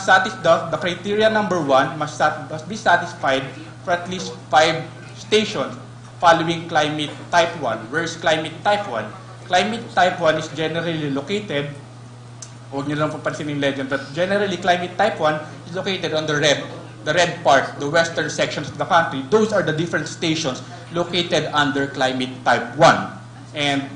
must satisfy the criteria number 1 must be satisfied for at least 5 stations following climate type 1. Where is climate type 1? Climate type 1 is generally located, huwag nyo lang papansinin yung legend, but generally climate type 1 is located on the red part, the western sections of the country. Those are the different stations located under climate type 1. And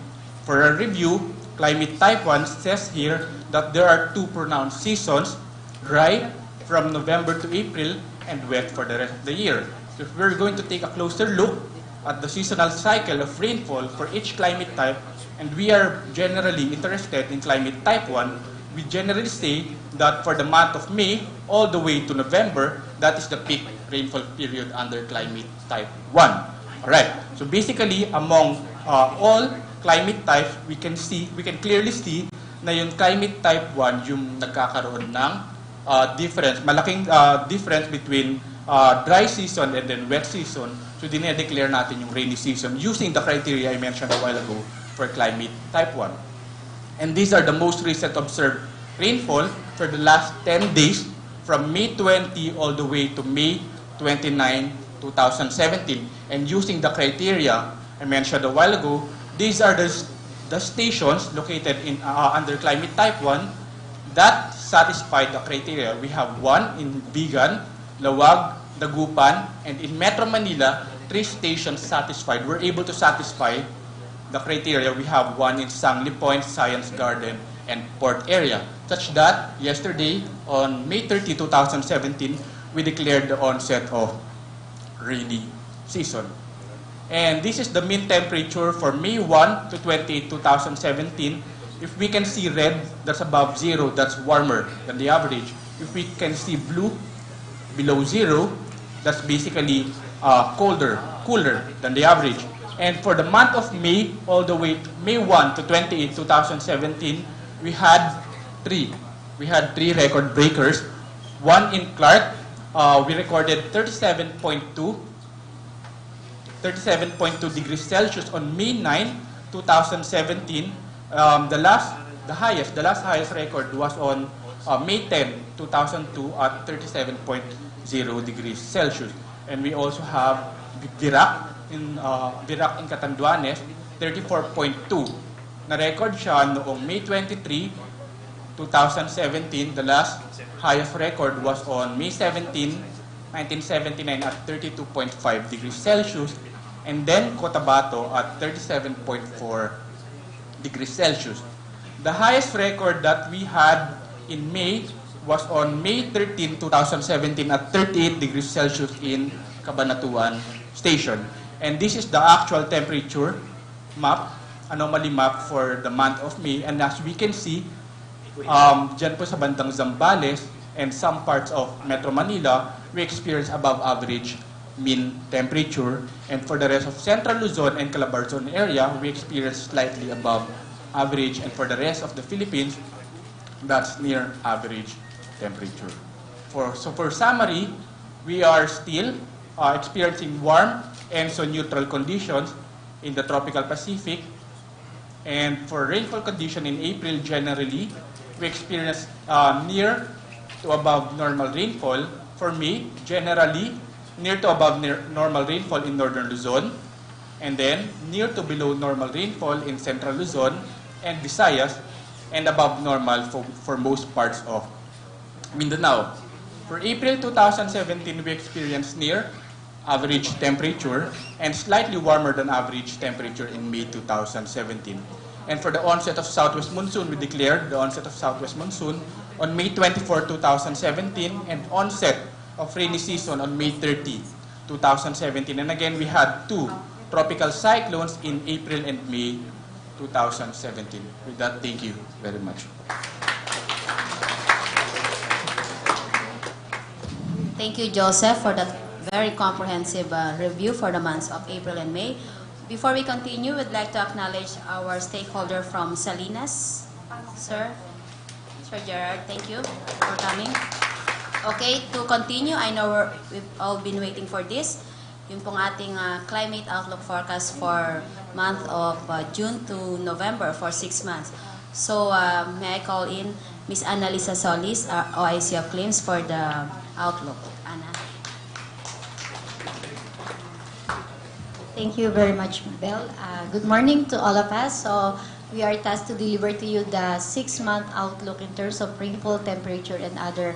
for a review, climate type 1 says here that there are 2 pronounced seasons, dry from November to April and wet for the rest of the year. So if we're going to take a closer look at the seasonal cycle of rainfall for each climate type, and we are generally interested in climate type 1, we generally say that for the month of May all the way to November, that is the peak rainfall period under climate type 1. Alright, so basically among all climate types, we can clearly see na yung climate type 1 yung nagkakaroon ng malaking difference between dry season and then wet season. So dinedeclare natin yung rainy season using the criteria I mentioned a while ago for climate type 1. And these are the most recent observed rainfall for the last 10 days from May 20 all the way to May 29, 2017. And using the criteria I mentioned a while ago, these are the stations located in under climate type 1 that satisfy the criteria. We have 1 in Bigan, Lawag, Dagupan, and in Metro Manila, 3 stations satisfied. We're able to satisfy the criteria. We have 1 in Sangli Point, Science Garden, and Port area. Such that yesterday, on May 30, 2017, we declared the onset of rainy season. And this is the mean temperature for May 1 to 28, 2017. If we can see red, that's above 0, that's warmer than the average. If we can see blue, below 0, that's basically cooler than the average. And for the month of May, all the way to May 1 to 28, 2017, we had 3 record breakers. 1 in Clark, we recorded 37.2 degrees Celsius on May 9, 2017. The last highest record was on May 10, 2002 at 37.0 degrees Celsius. And we also have Virac in Catanduanes, 34.2. Na-record siya noong May 23, 2017. The last highest record was on May 17, 1979 at 32.5 degrees Celsius. And then Cotabato at 37.4 degrees Celsius. The highest record that we had in May was on May 13, 2017 at 38 degrees Celsius in Cabanatuan Station. And this is the actual temperature map, anomaly map for the month of May. And as we can see, dyan po sa bandang Zambales and some parts of Metro Manila, we experience above average mean temperature. And for the rest of Central Luzon and Calabarzon area, we experience slightly above average. And for the rest of the Philippines, that's near average temperature. So for summary, we are still experiencing warm and so neutral conditions in the tropical Pacific. And for rainfall condition in April, generally, we experience near to above normal rainfall. For May, generally, near to above normal rainfall in northern Luzon, and then near to below normal rainfall in central Luzon and Visayas, and above normal for most parts of Mindanao. For April 2017, we experienced near average temperature and slightly warmer than average temperature in May 2017. And for the onset of southwest monsoon, we declared the onset of southwest monsoon on May 24, 2017, and onset of rainy season on May 30, 2017. And again, we had 2 tropical cyclones in April and May 2017. With that, thank you very much. Thank you, Joseph, for that very comprehensive review for the months of April and May. Before we continue, we'd like to acknowledge our stakeholder from Salinas. Sir Gerard, thank you for coming. Okay, to continue, I know we've all been waiting for this. Yung pong ating climate outlook forecast for month of June to November for 6 months. So, may I call in Ms. Annalisa Solis, OIC of Claims, for the outlook. Anna. Thank you very much, Belle. Good morning to all of us. So we are tasked to deliver to you the 6-month outlook in terms of rainfall, temperature, and other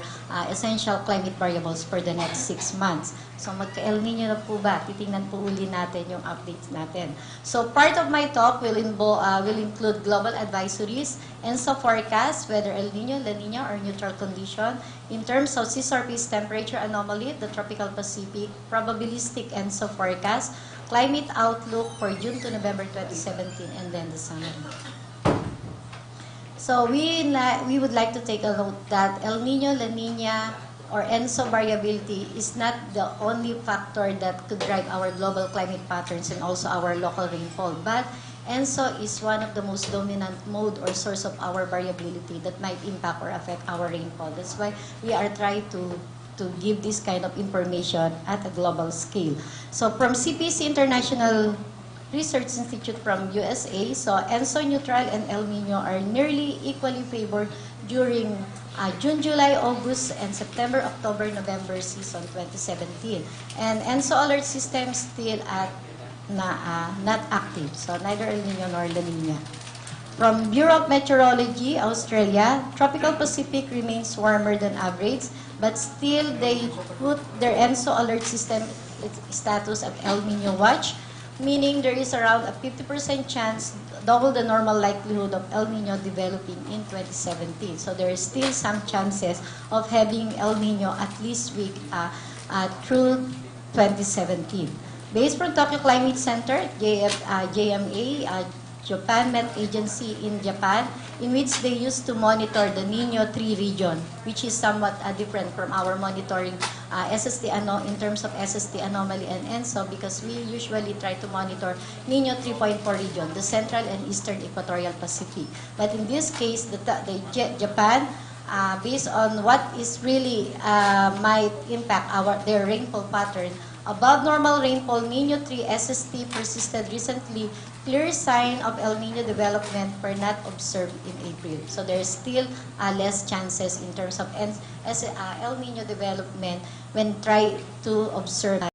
essential climate variables for the next 6 months. So magka-El Nino na po ba? Titingnan po uli natin yung updates natin. So part of my talk will include global advisories, ENSO forecast, whether El Nino, La Nina, or neutral condition. In terms of sea surface temperature anomaly, the tropical Pacific, probabilistic ENSO forecast, climate outlook for June to November 2017, and then the summary. So we would like to take a note that El Nino, La Nina, or ENSO variability is not the only factor that could drive our global climate patterns and also our local rainfall, but ENSO is one of the most dominant mode or source of our variability that might impact or affect our rainfall. That's why we are trying to give this kind of information at a global scale. So from CPC International Research Institute from USA, so ENSO neutral and El Nino are nearly equally favored during June, July, August, and September, October, November season 2017. And ENSO alert system still not active, so neither El Nino nor La Nina. From Bureau of Meteorology, Australia, tropical Pacific remains warmer than average, but still they put their ENSO alert system status at El Nino watch, meaning there is around a 50% chance, double the normal likelihood of El Nino developing in 2017. So there is still some chances of having El Nino at least through 2017. Based from Tokyo Climate Center, JMA, Japan Met Agency in Japan, in which they used to monitor the Nino 3 region, which is somewhat different from our monitoring in terms of SST anomaly and ENSO, because we usually try to monitor Nino 3.4 region, the Central and Eastern Equatorial Pacific. But in this case, Japan, based on what is really might impact their rainfall pattern, above normal rainfall, Nino 3 SST persisted recently. Clear sign of El Nino development were not observed in April. So there is still less chances in terms of El Nino development when try to observe